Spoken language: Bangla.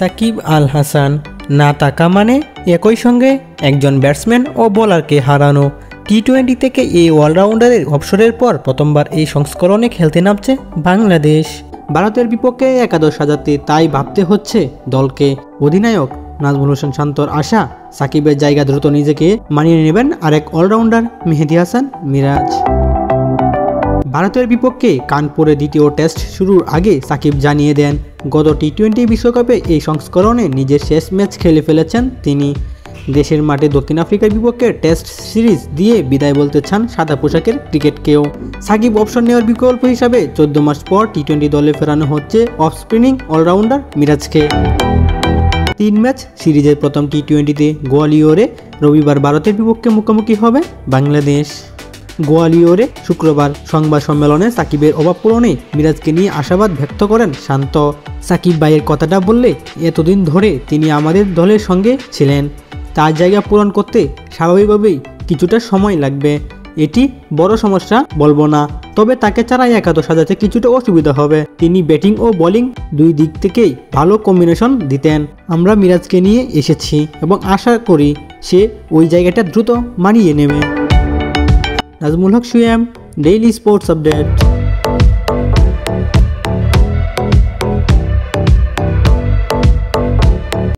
সাকিব আল হাসান না থাকা মানে একই সঙ্গে একজন ব্যাটসম্যান ও বোলারকে হারানো। টি-20 থেকে এই অলরাউন্ডারের অবসরের পর প্রথমবার এই সংস্করণে খেলতে নামছে বাংলাদেশ। ভারতের বিপক্ষে একাদশ সাজাতে তাই ভাবতে হচ্ছে দলকে। অধিনায়ক নাজমুল হোসেন শান্তর আশা সাকিবের জায়গা দ্রুত নিজেকে মানিয়ে নেবেন আরেক অলরাউন্ডার মেহেদী হাসান মিরাজ। ভারতের বিপক্ষে কানপুরে দ্বিতীয় টেস্ট শুরুর আগে সাকিব জানিয়ে দেন, গত টি-20 বিশ্বকাপে এই সংস্করণে নিজের শেষ ম্যাচ খেলে ফেলেছেন তিনি। দেশের মাঠে দক্ষিণ আফ্রিকার বিপক্ষে টেস্ট সিরিজ দিয়ে বিদায় বলতে চান সাদা পোশাকের ক্রিকেটকেও। সাকিব অপশন নেওয়ার বিকল্প হিসাবে 14 মাস পর টি-20 দলে ফেরানো হচ্ছে অফ স্পিনিং অলরাউন্ডার মিরাজকে। 3 ম্যাচ সিরিজের প্রথম টি-20তে গোয়ালিয়রে রবিবার ভারতের বিপক্ষে মুখোমুখি হবে বাংলাদেশ। গোয়ালিয়রে শুক্রবার সংবাদ সম্মেলনে সাকিবের অভাব পূরণে মিরাজকে নিয়ে আশাবাদ ব্যক্ত করেন শান্ত। সাকিব ভাইয়ের কথাটা বললে, এতদিন ধরে তিনি আমাদের দলের সঙ্গে ছিলেন, তার জায়গা পূরণ করতে স্বাভাবিকভাবেই কিছুটা সময় লাগবে। এটি বড় সমস্যা বলবো না, তবে তাকে ছাড়া একাদশ সাজাতে কিছুটা অসুবিধা হবে। তিনি ব্যাটিং ও বোলিং দুই দিক থেকেই ভালো কম্বিনেশন দিতেন। আমরা মিরাজকে নিয়ে এসেছি এবং আশা করি সে ওই জায়গাটা দ্রুত মানিয়ে নেবে। নাজমুল হক সুয়েম, ডেইলি স্পোর্টস আপডেট।